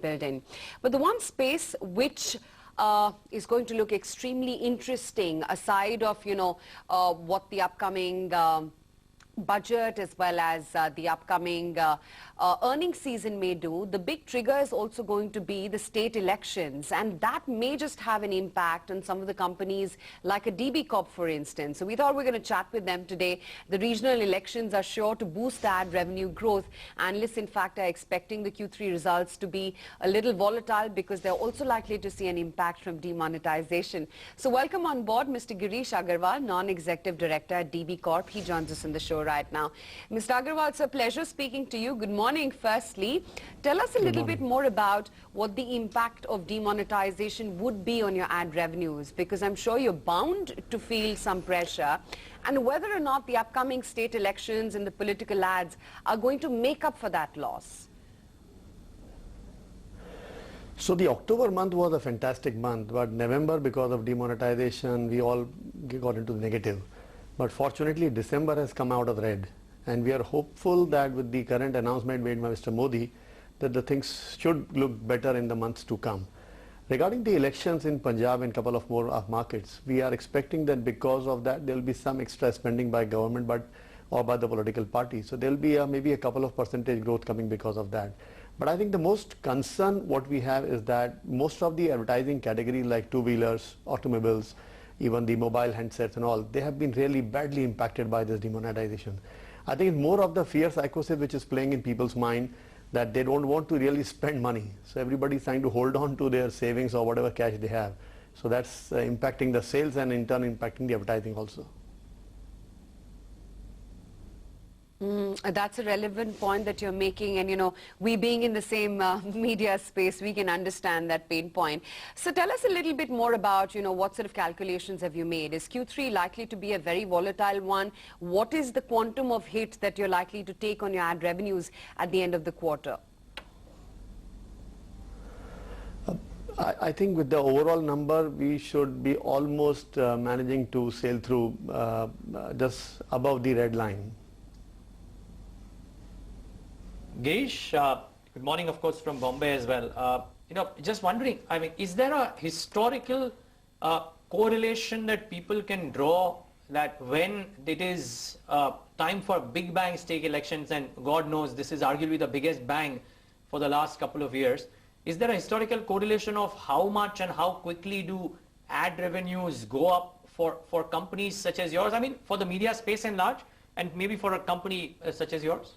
build in. But the one space which is going to look extremely interesting, aside of, what the upcoming budget as well as the upcoming earnings season may do, the big trigger is also going to be the state elections, and that may just have an impact on some of the companies like a DB Corp, for instance. So we thought we're going to chat with them today. The regional elections are sure to boost ad revenue growth. Analysts, in fact, are expecting the Q3 results to be a little volatile because they're also likely to see an impact from demonetization. So welcome on board Mr. Girish Agarwaal, Non-Executive Director at DB Corp. He joins us in the show right now. Mr. Agarwal, it's a pleasure speaking to you. Good morning, firstly. Tell us a little bit more about what the impact of demonetization would be on your ad revenues, because I'm sure you're bound to feel some pressure, and whether or not the upcoming state elections and the political ads are going to make up for that loss. So the October month was a fantastic month, but November, because of demonetization, we all got into the negative. But fortunately, December has come out of red, and we are hopeful that with the current announcement made by Mr. Modi, that the things should look better in the months to come. Regarding the elections in Punjab and a couple of more markets, we are expecting that because of that, there will be some extra spending by government or by the political party. So there will be maybe a couple of percentage growth coming because of that. But I think the most concern what we have is that most of the advertising categories like two-wheelers, automobiles, even the mobile handsets and all, they have been really badly impacted by this demonetization. I think it's more of the fear psychosis which is playing in people's mind, that they don't want to really spend money. So everybody is trying to hold on to their savings or whatever cash they have. So that's impacting the sales and in turn impacting the advertising also. That's a relevant point that you're making, and we being in the same media space, we can understand that pain point. So tell us a little bit more about what sort of calculations have you made? Is Q3 likely to be a very volatile one? What is the quantum of hit that you're likely to take on your ad revenues at the end of the quarter? I think with the overall number, we should be almost managing to sail through just above the red line. Girish, good morning, of course, from Bombay as well. Just wondering, I mean, is there a historical correlation that people can draw that when it is time for big bang state elections, and God knows this is arguably the biggest bang for the last couple of years, is there a historical correlation of how much and how quickly do ad revenues go up for companies such as yours? I mean, for the media space in large, and maybe for a company such as yours?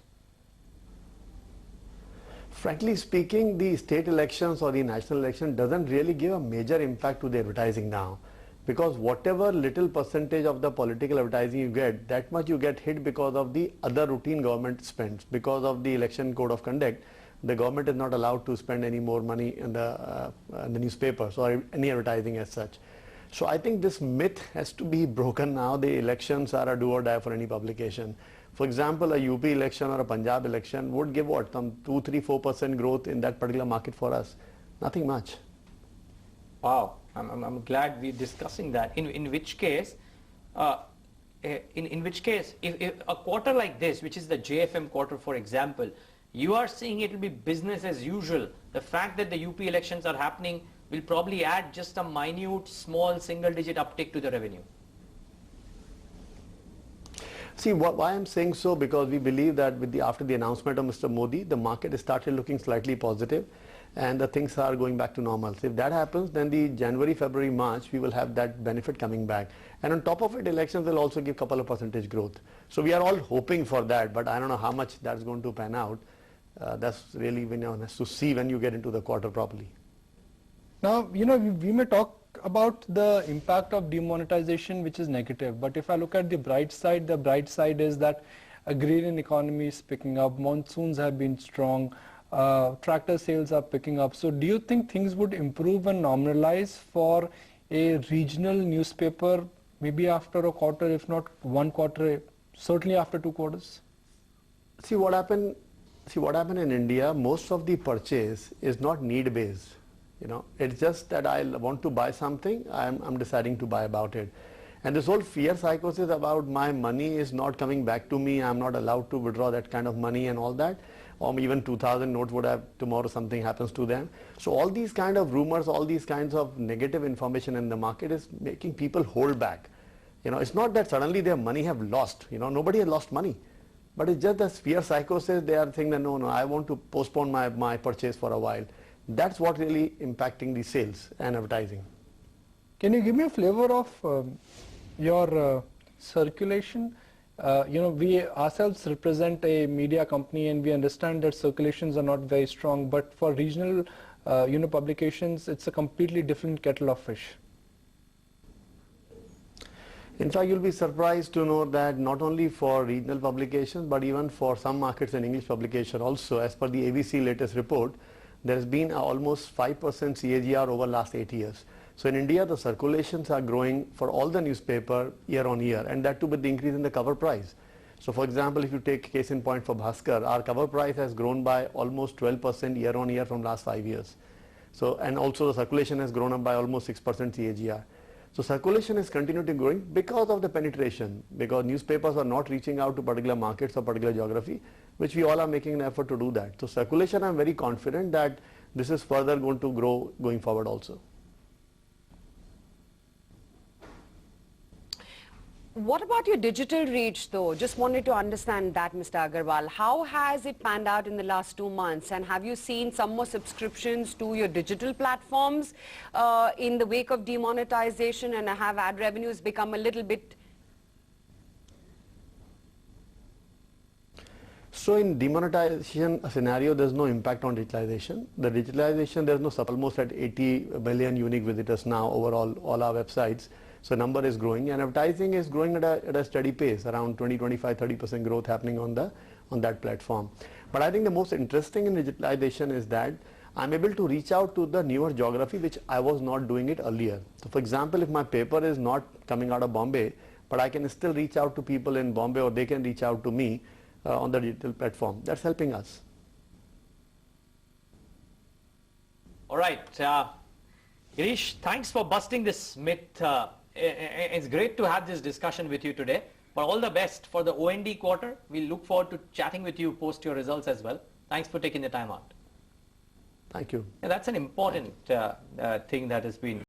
Frankly speaking, the state elections or the national election doesn't really give a major impact to the advertising now, because whatever little percentage of the political advertising you get, that much you get hit because of the other routine government spends. Because of the election code of conduct, the government is not allowed to spend any more money in the newspapers or any advertising as such. So I think this myth has to be broken now. The elections are a do or die for any publication. For example, a UP election or a Punjab election would give what, some 2, 3, 4% growth in that particular market for us. Nothing much. Wow, I'm glad we're discussing that. In which case, if a quarter like this, which is the JFM quarter, for example, you are seeing it will be business as usual. The fact that the UP elections are happening will probably add just a minute, small, single-digit uptick to the revenue. See, why I'm saying so, because we believe that after the announcement of Mr. Modi, the market started looking slightly positive and the things are going back to normal. So if that happens, then the January, February, March, we will have that benefit coming back. And on top of it, elections will also give a couple of percentage growth. So we are all hoping for that, but I don't know how much that's going to pan out. That's really when you have to see when you get into the quarter properly. Now, we may talk about the impact of demonetization, which is negative, but if I look at the bright side is that agrarian economy is picking up, monsoons have been strong, tractor sales are picking up. So do you think things would improve and normalize for a regional newspaper maybe after a quarter, if not one quarter, certainly after 2 quarters? See what happened in India, most of the purchase is not need based. It's just that I want to buy something, I'm deciding to buy about it. And this whole fear psychosis about my money is not coming back to me, I'm not allowed to withdraw that kind of money and all that, or even 2000 notes would have tomorrow something happens to them. So all these kind of rumors, all these kinds of negative information in the market is making people hold back. It's not that suddenly their money have lost. Nobody has lost money. But it's just the fear psychosis. They are saying that no, I want to postpone my purchase for a while. That's what really impacting the sales and advertising. Can you give me a flavor of your circulation? We ourselves represent a media company and we understand that circulations are not very strong, but for regional publications, it's a completely different kettle of fish. In fact, you'll be surprised to know that not only for regional publications, but even for some markets and English publication also, as per the ABC latest report, there has been almost 5% CAGR over last 8 years. So in India, the circulations are growing for all the newspaper year on year, and that too with the increase in the cover price. So for example, if you take case in point for Bhaskar, our cover price has grown by almost 12% year on year from last 5 years. So, and also the circulation has grown up by almost 6% CAGR. So circulation is continuing growing because of the penetration, because newspapers are not reaching out to particular markets or particular geography, which we all are making an effort to do that. So circulation, I'm very confident that this is further going to grow going forward also. What about your digital reach though? Just wanted to understand that, Mr. Agarwal. How has it panned out in the last 2 months, and have you seen some more subscriptions to your digital platforms in the wake of demonetization, and have ad revenues become a little bit? So in demonetization scenario, there's no impact on digitalization. The digitalization, there's no almost at 80 million unique visitors now overall, all our websites. So number is growing, and advertising is growing at a steady pace, around 20, 25, 30% growth happening on that platform. But I think the most interesting in digitalization is that I'm able to reach out to the newer geography, which I was not doing it earlier. So for example, if my paper is not coming out of Bombay, but I can still reach out to people in Bombay, or they can reach out to me on the digital platform. That's helping us. All right. Girish, thanks for busting this myth. It's great to have this discussion with you today. But all the best for the OND quarter. We look forward to chatting with you post your results as well. Thanks for taking the time out. Thank you. Yeah, that's an important thing that has been